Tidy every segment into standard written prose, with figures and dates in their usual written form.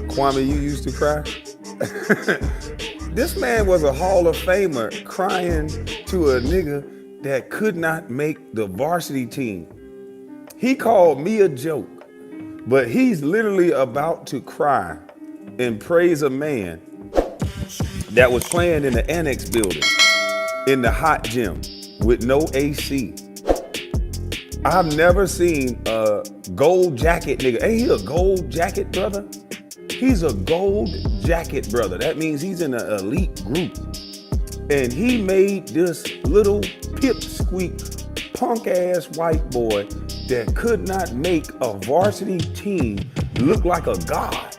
Kwame, you used to cry? This man was a Hall of Famer crying to a nigga that could not make the varsity team. He called me a joke, but he's literally about to cry and praise a man that was playing in the annex building in the hot gym with no AC. I've never seen a gold jacket nigga. Ain't he a gold jacket brother? He's a gold jacket brother. That means he's in an elite group. And he made this little pipsqueak punk ass white boy that could not make a varsity team look like a god.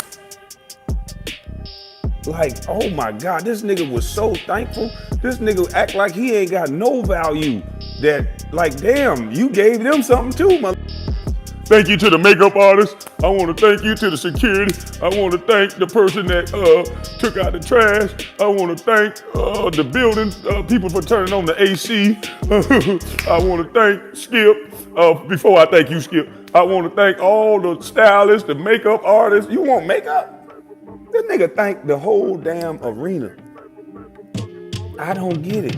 Like, oh my God, this nigga was so thankful. This nigga act like he ain't got no value. That, like, damn, you gave them something too, mother. Thank you to the makeup artist. I want to thank you to the security. I want to thank the person that took out the trash. I want to thank the building people for turning on the AC. I want to thank Skip. Before I thank you, Skip, I want to thank all the stylists, the makeup artists. You want makeup? This nigga thanked the whole damn arena. I don't get it.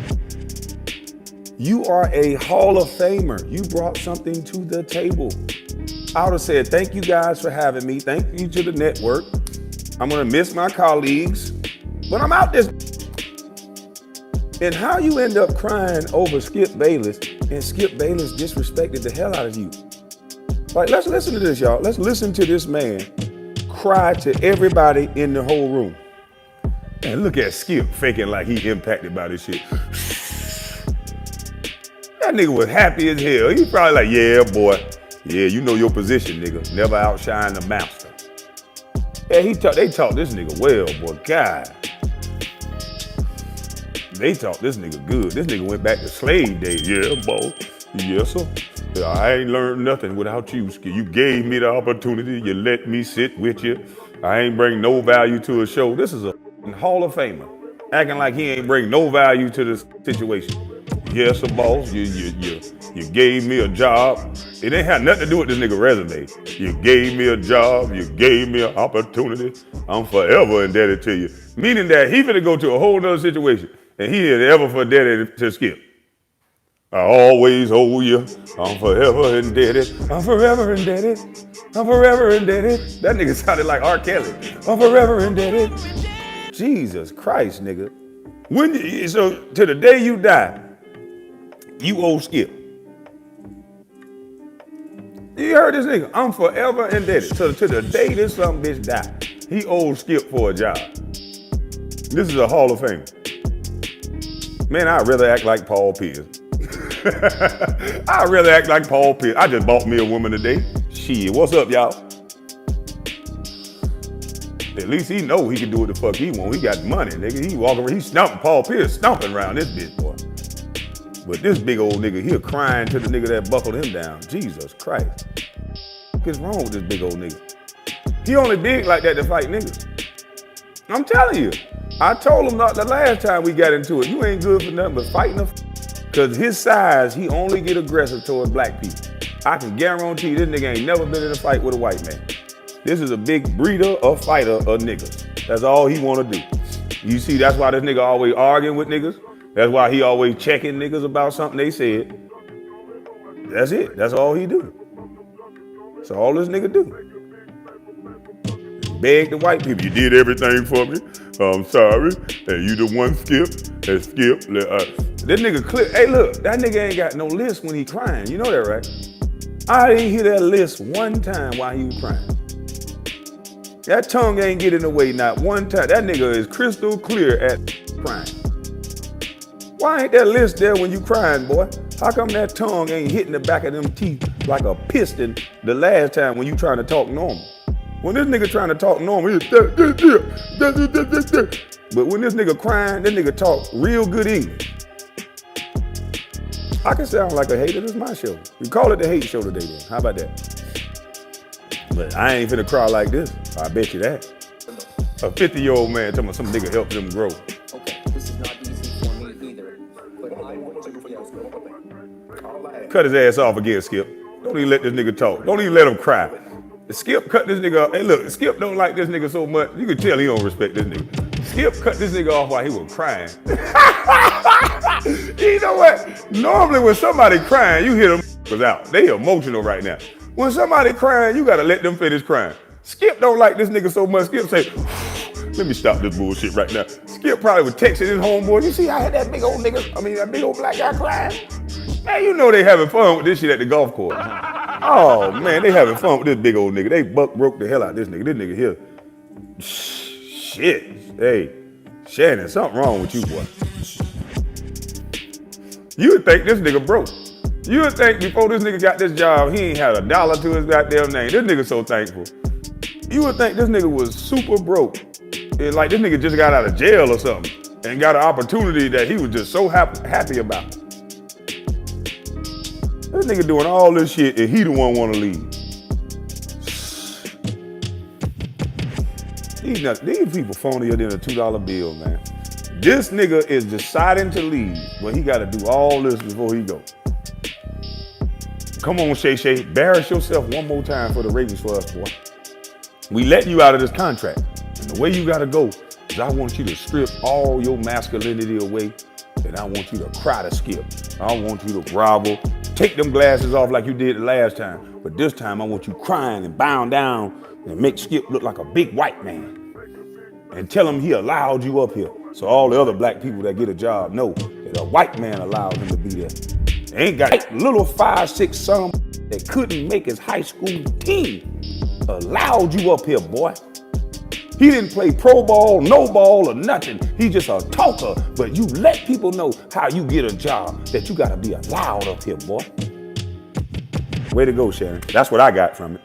You are a Hall of Famer. You brought something to the table. I would have said, thank you guys for having me. Thank you to the network. I'm gonna miss my colleagues, but I'm out this. And how you end up crying over Skip Bayless and Skip Bayless disrespected the hell out of you. Like, let's listen to this, y'all. Let's listen to this man cry to everybody in the whole room. And look at Skip faking like he impacted by this shit. That nigga was happy as hell. He probably like, yeah, boy. Yeah, you know your position, nigga. Never outshine the master. Yeah, they taught this nigga well, boy. God. They taught this nigga good. This nigga went back to slave days. Yeah, boy. Yes, sir. I ain't learned nothing without you, Skip. You gave me the opportunity. You let me sit with you. I ain't bring no value to a show. This is a Hall of Famer. Acting like he ain't bring no value to this situation. Yes, sir, boss. You gave me a job. It ain't had nothing to do with this nigga resume. You gave me a job. You gave me an opportunity. I'm forever indebted to you. Meaning that he finna go to a whole nother situation and he is ever for indebted to Skip. I always owe you. I'm forever indebted. I'm forever indebted. I'm forever indebted. That nigga sounded like R. Kelly. I'm forever indebted. Jesus Christ, nigga. So to the day you die, you owe Skip. You heard this nigga? I'm forever indebted. So to the day this some bitch die, he owes Skip for a job. This is a Hall of Fame. Man, I'd rather act like Paul Pierce. I'd rather act like Paul Pierce. I just bought me a woman today. Shit, what's up, y'all? At least he know he can do what the fuck he want. He got money, nigga. He walking around, he stomping, Paul Pierce stomping around this bitch, boy. But this big old nigga here crying to the nigga that buckled him down. Jesus Christ. What's wrong with this big old nigga? He only big like that to fight niggas. I'm telling you. I told him the last time we got into it, you ain't good for nothing but fighting him. Cause his size, he only get aggressive towards black people. I can guarantee this nigga ain't never been in a fight with a white man. This is a big breeder or fighter of niggas. That's all he wanna do. You see, that's why this nigga always arguing with niggas. That's why he always checking niggas about something they said. That's it. That's all he do. That's all this nigga do. Beg the white people. You did everything for me. I'm sorry. And you the one, Skip. And Skip. This nigga clear. Hey, look. That nigga ain't got no list when he crying. You know that, right? I didn't hear that list one time while he was crying. That tongue ain't getting away not one time. That nigga is crystal clear at crying. Why ain't that list there when you crying, boy? How come that tongue ain't hitting the back of them teeth like a piston the last time when you trying to talk normal? When this nigga trying to talk normal, he's but when this nigga crying, this nigga talk real good English. I can sound like a hater. This is my show. We call it the hate show today then. How about that? But I ain't finna cry like this. I bet you that. A 50-year-old man talking about some nigga help them grow. Okay, this is not easy for me either, but I want to do for you. Cut his ass off again, Skip. Don't even let this nigga talk. Don't even let him cry. Skip cut this nigga off. Hey, look, Skip don't like this nigga so much. You can tell he don't respect this nigga. Skip cut this nigga off while he was crying. You know what? Normally when somebody crying, you hear them out. They emotional right now. When somebody crying, you gotta let them finish crying. Skip don't like this nigga so much. Skip say, let me stop this bullshit right now. Skip probably was texting his homeboy. You see, I had that big old nigga, that big old black guy crying. Man, you know they having fun with this shit at the golf course. Oh man, they having fun with this big old nigga. They broke the hell out of this nigga. This nigga here. Shit. Hey, Shannon, something wrong with you, boy. You would think this nigga broke. You would think before this nigga got this job, he ain't had $1 to his goddamn name. This nigga so thankful. You would think this nigga was super broke. Like this nigga just got out of jail or something and got an opportunity that he was just so happy about. This nigga doing all this shit and he the one want to leave. These people phonier than a $2 bill, man. This nigga is deciding to leave, but he got to do all this before he go. Come on, Shay, embarrass yourself one more time for the Ravens for us, boy. We letting you out of this contract. And the way you got to go is I want you to strip all your masculinity away, and I want you to cry to Skip. I want you to grovel. Take them glasses off like you did the last time. But this time I want you crying and bowing down and make Skip look like a big white man. And tell him he allowed you up here. So all the other black people that get a job know that a white man allowed him to be there. They ain't got a little 5'6" son that couldn't make his high school team. Allowed you up here, boy. He didn't play pro ball, no ball, or nothing. He just a talker, but you let people know how you get a job, that you gotta be allowed up here, boy. Way to go, Shannon. That's what I got from it.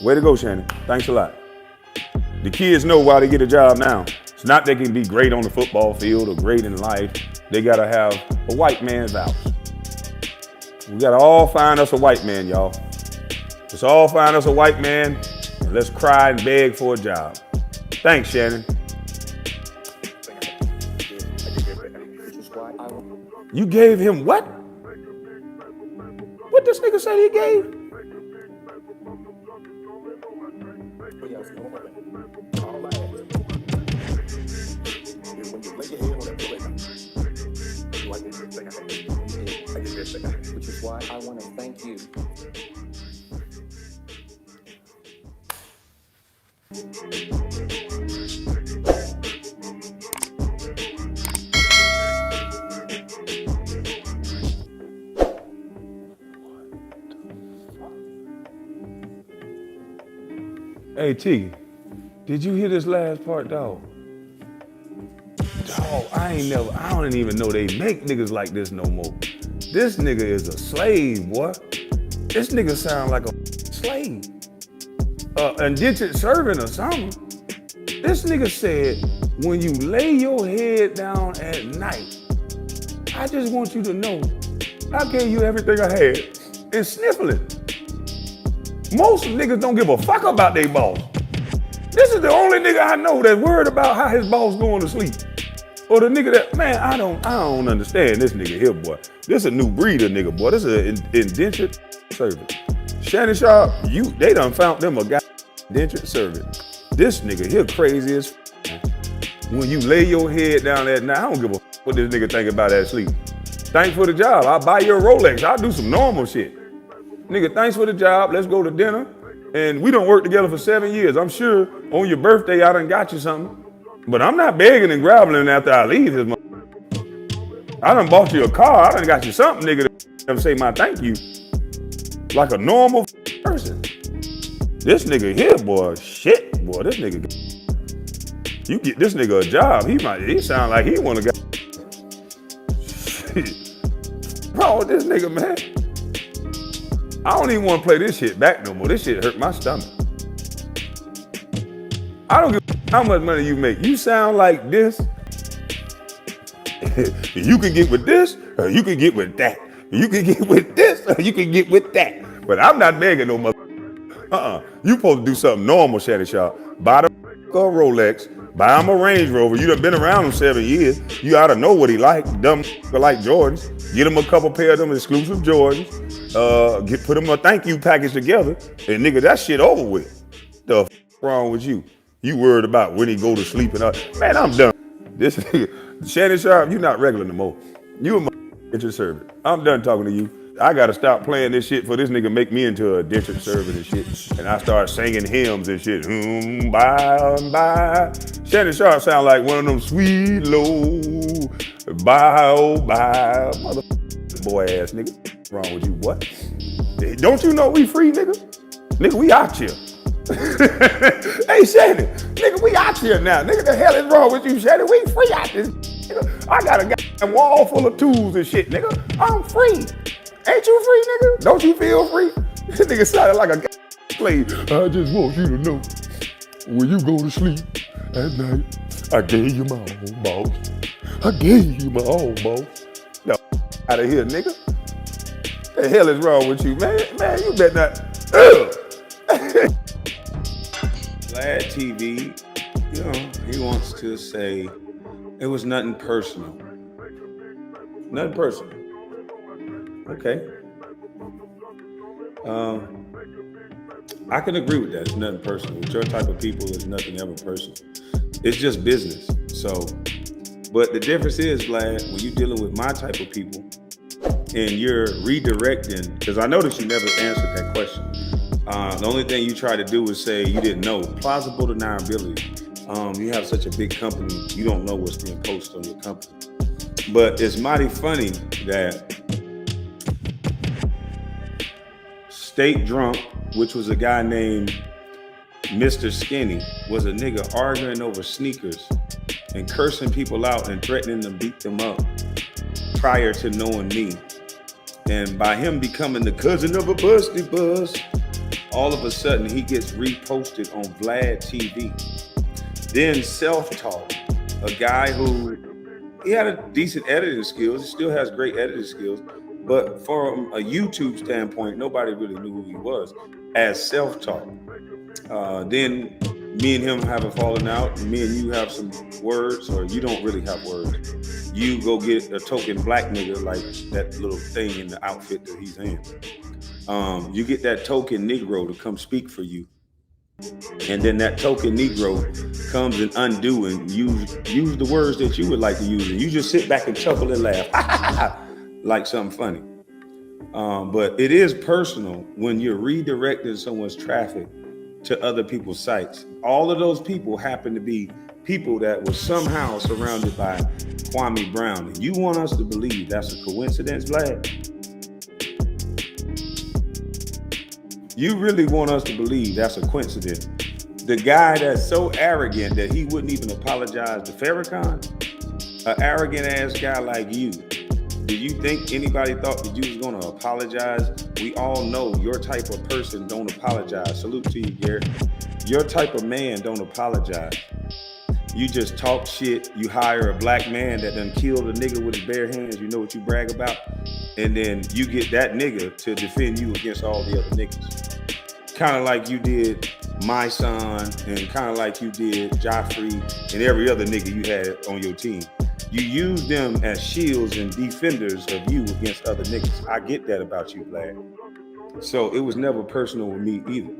Way to go, Shannon. Thanks a lot. The kids know why they get a job now. It's not they can be great on the football field or great in life. They gotta have a white man's house. We gotta all find us a white man, y'all. Let's all find us a white man and let's cry and beg for a job. Thanks, Shannon. You gave him what? What this nigga said he gave? Which is why I want to thank you. Hey T, did you hear this last part, dog? Dog, I don't even know they make niggas like this no more. This nigga is a slave, boy. This nigga sound like a slave. Indentured servant or something. This nigga said, when you lay your head down at night, I just want you to know, I gave you everything I had and sniffling. Most niggas don't give a fuck about their boss. This is the only nigga I know that's worried about how his boss going to sleep. Or the nigga that, man, I don't understand this nigga here, boy. This a new breed of nigga, boy. This is an indentured servant. Shannon Sharpe, they done found them a guy indentured servant. This nigga here crazy as when you lay your head down at night, I don't give a what this nigga think about that sleep. Thanks for the job. I'll buy you a Rolex. I'll do some normal shit. Nigga, thanks for the job. Let's go to dinner. And we done worked together for 7 years. I'm sure on your birthday, I done got you something. But I'm not begging and groveling after I leave his mother. I done bought you a car. I done got you something, nigga, to say my thank you. Like a normal person. This nigga here, boy, shit, boy, this nigga. You get this nigga a job, he sound like he wanna go. Bro, this nigga, man. I don't even wanna play this shit back no more. This shit hurt my stomach. I don't give a how much money you make. You sound like this. You can get with this, or you can get with that. You can get with this, or you can get with that. But I'm not begging no mother. You supposed to do something normal, Shannon Sharpe. Buy the a Rolex, Buy him a Range Rover. You done been around him 7 years. You ought to know what he like. Dumb like Jordans. Get him a couple pair of them exclusive Jordans. Put him a thank you package together. And nigga, that shit over with. The f wrong with you? You worried about when he go to sleep and all. Man, I'm done. This nigga, Shannon Sharpe, you not regular no more. You a indentured servant. I'm done talking to you. I gotta stop playing this shit for this nigga make me into a indentured servant and shit. And I start singing hymns and shit. Bye. Shannon Sharpe sound like one of them sweet low. Bye, oh bye. Mother boy ass nigga. What's wrong with you, what? Don't you know we free, nigga? Nigga, we out here. Hey, Shannon, nigga, we out here now. Nigga, the hell is wrong with you, Shannon? We free out this. Nigga. I got a goddamn wall full of tools and shit, nigga. I'm free. Ain't you free, nigga? Don't you feel free? This nigga sounded like a slave. I just want you to know, when you go to sleep at night, I gave you my own boss. I gave you my own boss. No, out of here, nigga. The hell is wrong with you, man? Man, you better not. Vlad TV, you know, he wants to say it was nothing personal. Nothing personal. Okay. I can agree with that. It's nothing personal. With your type of people, it's nothing ever personal. It's just business. So, but the difference is, Vlad, when you're dealing with my type of people and you're redirecting, because I noticed you never answered that question. The only thing you try to do is say you didn't know. Plausible deniability. You have such a big company, you don't know what's being posted on your company. But it's mighty funny that State Drunk, which was a guy named Mr. Skinny, was a nigga arguing over sneakers and cursing people out and threatening to beat them up prior to knowing me. And by him becoming the cousin of a busty bus, all of a sudden he gets reposted on Vlad TV. Then Self-Talk, a guy who, he had a decent editing skills, he still has great editing skills, but from a YouTube standpoint, nobody really knew who he was as Self-Talk. Then me and him have a falling out, and me and you have some words, or you don't really have words. You go get a token black nigga like that little thing in the outfit that he's in. You get that token Negro to come speak for you. And then that token Negro comes and undo and use the words that you would like to use. And you just sit back and chuckle and laugh like something funny. But it is personal when you're redirecting someone's traffic to other people's sites. All of those people happen to be people that were somehow surrounded by Kwame Brown. And you want us to believe that's a coincidence, Vlad? You really want us to believe that's a coincidence? The guy that's so arrogant that he wouldn't even apologize to Farrakhan, an arrogant ass guy like you, do you think anybody thought that you was gonna apologize? We all know your type of person don't apologize. Salute to you, Garrett. Your type of man don't apologize. You just talk shit. You hire a black man that done killed a nigga with his bare hands. You know what you brag about? And then you get that nigga to defend you against all the other niggas. Kind of like you did my son, and kind of like you did Joffrey and every other nigga you had on your team. You use them as shields and defenders of you against other niggas. I get that about you, Vlad. So it was never personal with me either.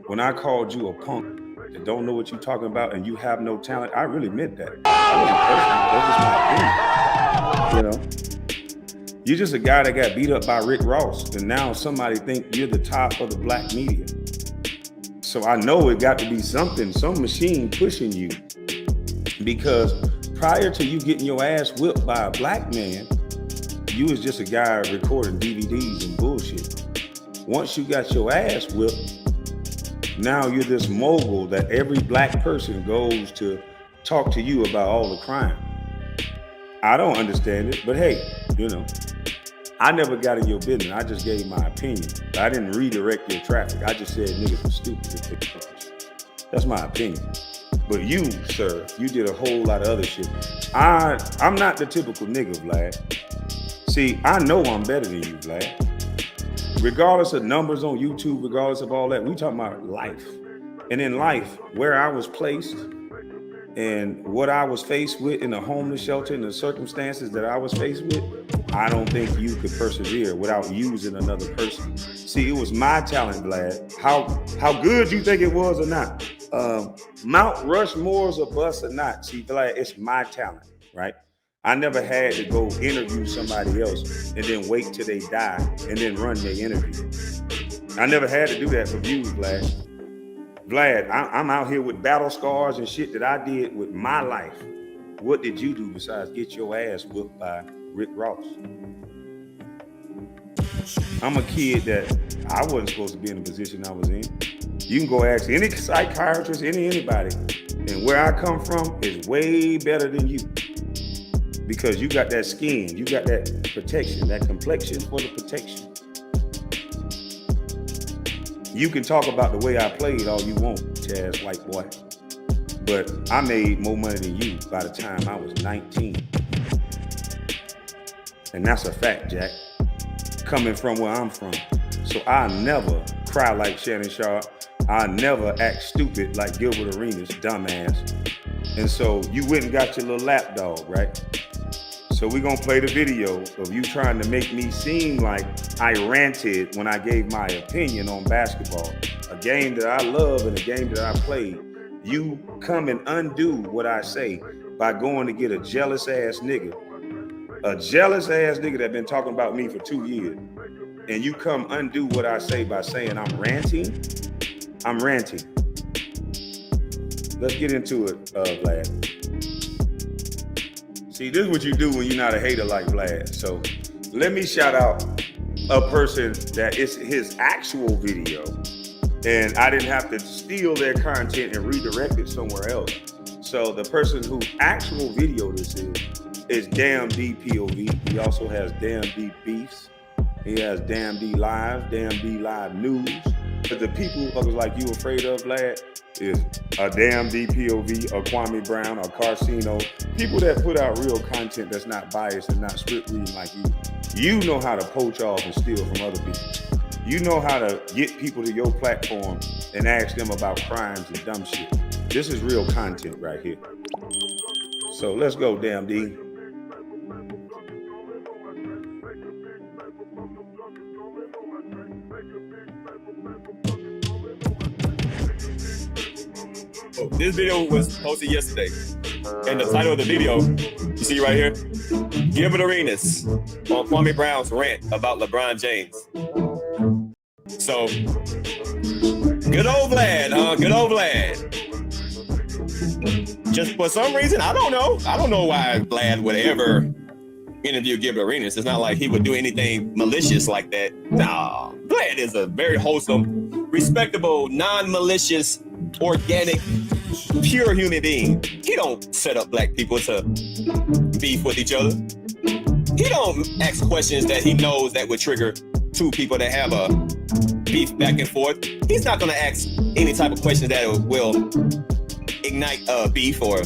When I called you a punk that don't know what you're talking about and you have no talent, I really meant that. That wasn't personal. That was my opinion. You know, you're just a guy that got beat up by Rick Ross, and now somebody think you're the top of the black media. So I know it got to be something, some machine pushing you, because prior to you getting your ass whipped by a black man, you was just a guy recording DVDs and bullshit. Once you got your ass whipped, now you're this mogul that every black person goes to talk to you about all the crime. I don't understand it, but hey, you know, I never got in your business. I just gave my opinion. I didn't redirect your traffic. I just said niggas were stupid. That's my opinion. But you, sir, you did a whole lot of other shit. I'm not the typical nigga, Vlad. See, I know I'm better than you, Vlad. Regardless of numbers on YouTube, regardless of all that, we talking about life. And in life, where I was placed, And what I was faced with in a homeless shelter, in the circumstances that I was faced with, I don't think you could persevere without using another person. See, it was my talent, Vlad. How good you think it was or not. Mount Rushmore's a bust or not. See, Vlad, it's my talent, right? I never had to go interview somebody else and then wait till they die and then run their interview. I never had to do that for views, Vlad. Vlad, I'm out here with battle scars and shit that I did with my life. What did you do besides get your ass whooped by Rick Ross? I'm a kid that I wasn't supposed to be in the position I was in. You can go ask any psychiatrist, anybody, and where I come from is way better than you. Because you got that skin, you got that protection, that complexion for the protection. You can talk about the way I played all you want, Chaz, white boy. But I made more money than you by the time I was 19. And that's a fact, Jack. Coming from where I'm from. So I never cry like Shannon Sharpe. I never act stupid like Gilbert Arenas, dumbass. And so you went and got your little lapdog, right? So we're gonna play the video of you trying to make me seem like I ranted when I gave my opinion on basketball. A game that I love and a game that I played. You come and undo what I say by going to get a jealous ass nigga. A jealous ass nigga that been talking about me for 2 years. And you come undo what I say by saying I'm ranting. I'm ranting. Let's get into it, Vlad. See, this is what you do when you're not a hater like Vlad. So let me shout out a person that is his actual video. And I didn't have to steal their content and redirect it somewhere else. So the person whose actual video this is Damn D POV. He also has Damn D Beefs. He has Damn D Live, Damn D Live News. But the people fuckers like you afraid of, Vlad, is a Damn D POV, a Kwame Brown, a Carceno. People that put out real content that's not biased and not script reading like you. You know how to poach off and steal from other people. You know how to get people to your platform and ask them about crimes and dumb shit. This is real content right here. So let's go, Damn D. This video was posted yesterday, and the title of the video, you see right here, Gilbert Arenas on Kwame Brown's rant about LeBron James. So, good old Vlad, huh? Good old Vlad. Just for some reason, I don't know why Vlad would ever interview Gilbert Arenas. It's not like he would do anything malicious like that. Nah, Vlad is a very wholesome, respectable, non-malicious, organic, pure human being. He don't set up black people to beef with each other. He don't ask questions that he knows that would trigger two people that have a beef back and forth. He's not gonna ask any type of questions that will ignite a beef or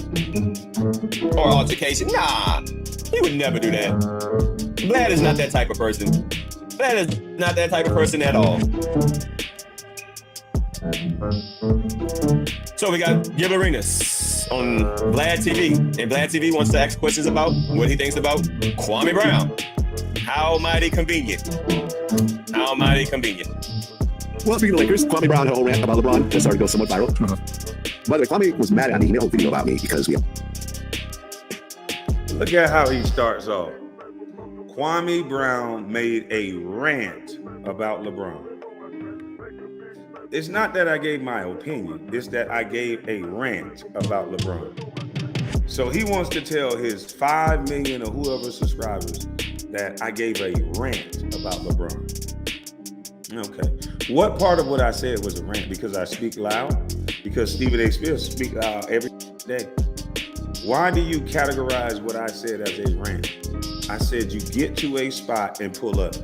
altercation. Nah, he would never do that. Vlad is not that type of person. Vlad is not that type of person at all. So we got Gilbert Arenas on Vlad TV, and Vlad TV wants to ask questions about what he thinks about Kwame Brown. How mighty convenient. How mighty convenient. Well, speaking of Lakers, Kwame Brown had a whole rant about LeBron that started to go somewhat viral. By the way, Kwame was mad at me. He made a whole video about me because we. Look at how he starts off. Kwame Brown made a rant about LeBron. It's not that I gave my opinion. It's that I gave a rant about LeBron. So he wants to tell his 5 million or whoever subscribers that I gave a rant about LeBron. Okay. What part of what I said was a rant? Because I speak loud? Because Stephen A. Smith speaks loud every day. Why do you categorize what I said as a rant? I said you get to a spot and pull up.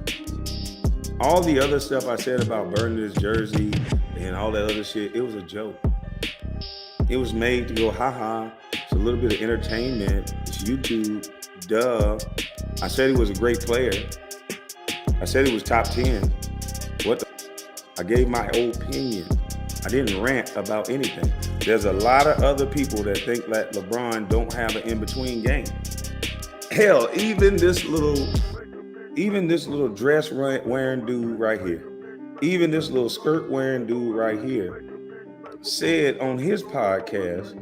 All the other stuff I said about burning his jersey and all that other shit, it was a joke. It was made to go, haha, it's a little bit of entertainment. It's YouTube, duh. I said he was a great player. I said he was top 10. What the? I gave my opinion. I didn't rant about anything. There's a lot of other people that think that LeBron don't have an in-between game. Hell, even this little dress wearing dude right here, even this little skirt wearing dude right here said on his podcast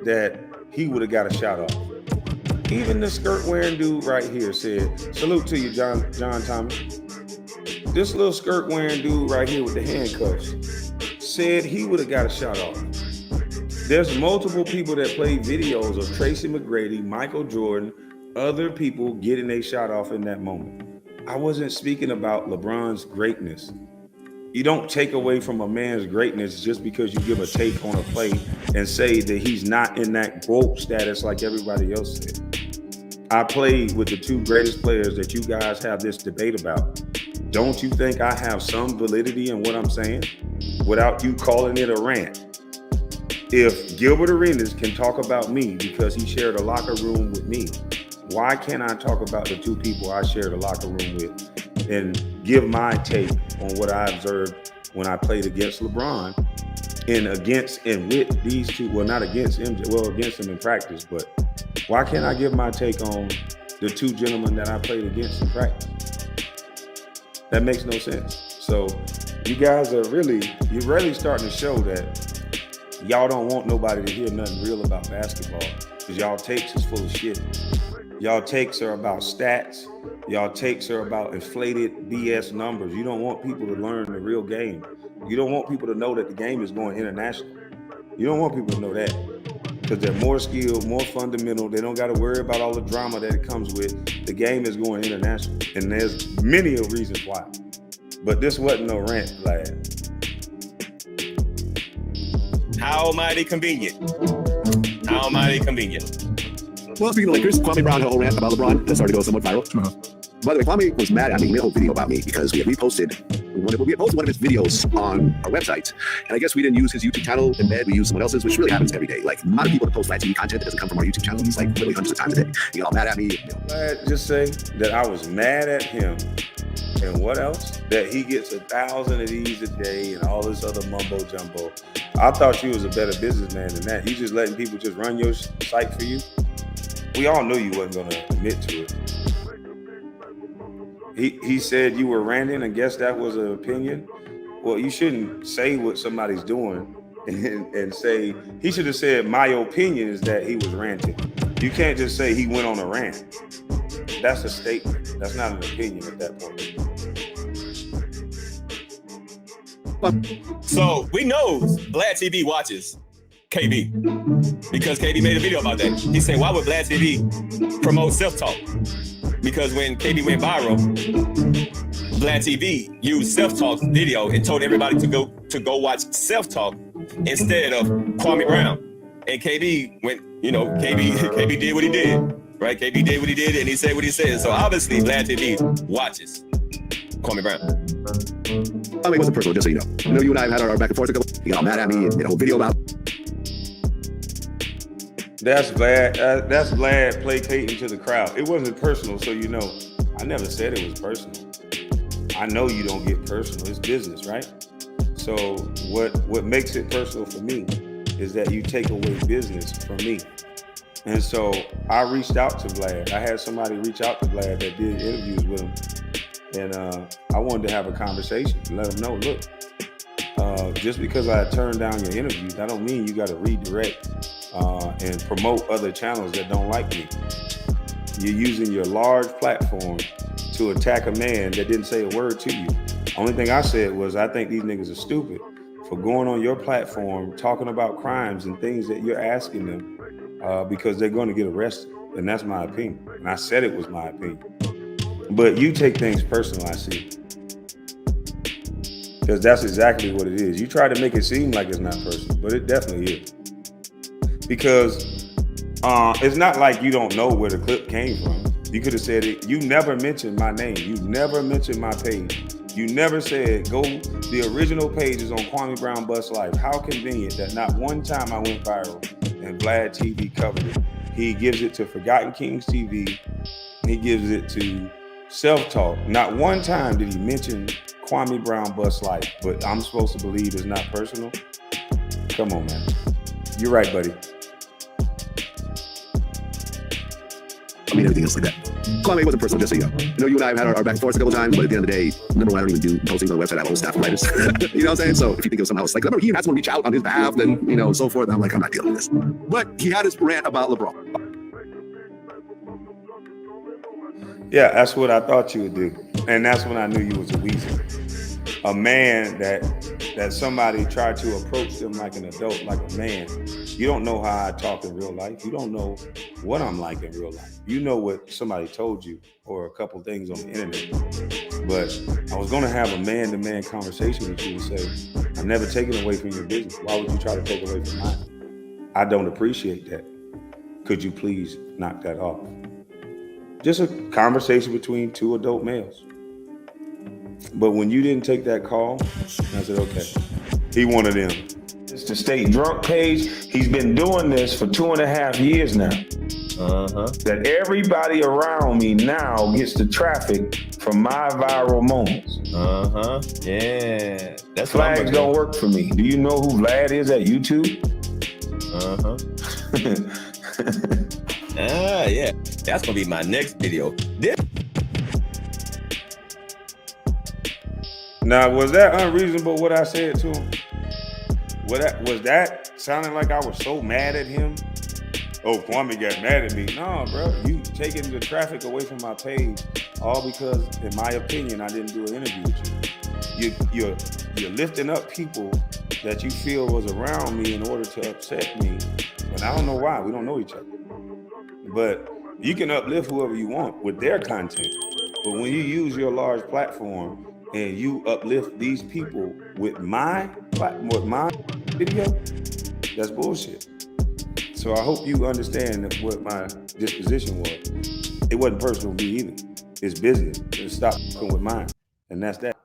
that he would have got a shout out. Even the skirt wearing dude right here said, salute to you, John Thomas. This little skirt wearing dude right here with the handcuffs said he would have got a shout out. There's multiple people that played videos of Tracy McGrady, Michael Jordan, other people getting a shot off in that moment. I wasn't speaking about LeBron's greatness. You don't take away from a man's greatness just because you give a take on a play and say that he's not in that GOAT status like everybody else said. I played with the two greatest players that you guys have this debate about. Don't you think I have some validity in what I'm saying without you calling it a rant? If Gilbert Arenas can talk about me because he shared a locker room with me, why can't I talk about the two people I shared a locker room with and give my take on what I observed when I played against LeBron and with these two, well, not against MJ, well, against him in practice, but why can't I give my take on the two gentlemen that I played against in practice? That makes no sense. So you guys are you're really starting to show that y'all don't want nobody to hear nothing real about basketball because y'all takes is full of shit. Y'all takes are about stats. Y'all takes are about inflated BS numbers. You don't want people to learn the real game. You don't want people to know that the game is going international. You don't want people to know that because they're more skilled, more fundamental. They don't got to worry about all the drama that it comes with. The game is going international, and there's many a reasons why. But this wasn't no rant, Vlad. How mighty convenient. How mighty convenient. Well, speaking of Lakers, Kwame Brown had a whole rant about LeBron that started to go somewhat viral. By the way, Kwame was mad at me. He made a whole video about me because we had posted one of his videos on our website. And I guess we didn't use his YouTube channel in bed. We used someone else's, which really happens every day. Like, a lot of people that post Vlad TV content that doesn't come from our YouTube channel. He's like literally hundreds of times a day. You know, mad at me. Vlad, just say that I was mad at him. And what else? That he gets 1,000 of these a day and all this other mumbo jumbo. I thought you was a better businessman than that. You just letting people just run your site for you. We all knew you wasn't going to admit to it. He said you were ranting and guess that was an opinion. Well, you shouldn't say what somebody's doing and say, he should have said, my opinion is that he was ranting. You can't just say he went on a rant. That's a statement. That's not an opinion at that point. So we know Vlad TV watches KB because KB made a video about that. He said, why would Vlad TV promote self-talk? Because when KB went viral, Vlad TV used self-talk video and told everybody to go watch self-talk instead of Kwame Brown. And KB went, KB did what he did, right? KB did what he did and he said what he said. So obviously Vlad TV watches Kwame Brown. I mean, it wasn't personal, just so you know. I know you and I have had our back and forth. He got all mad at me and made a whole video about That's Vlad placating to the crowd. It wasn't personal, so you know. I never said it was personal. I know you don't get personal. It's business, right? So what makes it personal for me is that you take away business from me. And so I reached out to Vlad. I had somebody reach out to Vlad that did interviews with him. And I wanted to have a conversation and let him know, look, just because I turned down your interviews, that don't mean you got to redirect and promote other channels that don't like me. You're using your large platform to attack a man that didn't say a word to you. Only thing I said was, I think these niggas are stupid for going on your platform, talking about crimes and things that you're asking them because they're going to get arrested. And that's my opinion. And I said it was my opinion. But you take things personal, I see. Because that's exactly what it is. You try to make it seem like it's not personal, but it definitely is. Because it's not like you don't know where the clip came from. You could have said it. You never mentioned my name. You never mentioned my page. You never said, go, the original page is on Kwame Brown Bus Life. How convenient that not one time I went viral and Vlad TV covered it. He gives it to Forgotten Kings TV. He gives it to Self-Talk. Not one time did he mention Kwame Brown Bus Life, but I'm supposed to believe it's not personal. Come on, man. You're right, buddy. I mean, everything else like that. Kwame wasn't personal, just so you know. I know you and I have had our back and forth a couple times, but at the end of the day, number one, I don't even do postings on the website. I have a whole staff of writers. You know what I'm saying? So if you think of somehow else, like, remember, he had someone reach out on his behalf, then, you know, so forth. And I'm like, I'm not dealing with this. But he had his rant about LeBron. Yeah, that's what I thought you would do. And that's when I knew you was a weasel. A man that somebody tried to approach them like an adult, like a man. You don't know how I talk in real life. You don't know what I'm like in real life. You know what somebody told you or a couple things on the internet. But I was going to have a man-to-man conversation with you and say, I'm never taking away from your business. Why would you try to take away from mine? I don't appreciate that. Could you please knock that off? Just a conversation between two adult males. But when you didn't take that call, I said, okay, he one of them. It's the State Drunk page. He's been doing this for 2.5 years now. That everybody around me now gets the traffic from my viral moments. Yeah. That's Flags don't work for me. Do you know who Vlad is at YouTube? Yeah. That's gonna be my next video. Now, was that unreasonable what I said to him? Was that sounding like I was so mad at him? Oh, Kwame got mad at me. No, bro, you taking the traffic away from my page all because, in my opinion, I didn't do an interview with you. You're lifting up people that you feel was around me in order to upset me, but I don't know why. We don't know each other. But you can uplift whoever you want with their content. But when you use your large platform and you uplift these people with my video, that's bullshit. So I hope you understand what my disposition was. It wasn't personal to me either. It's business. Stop fucking with mine. And that's that.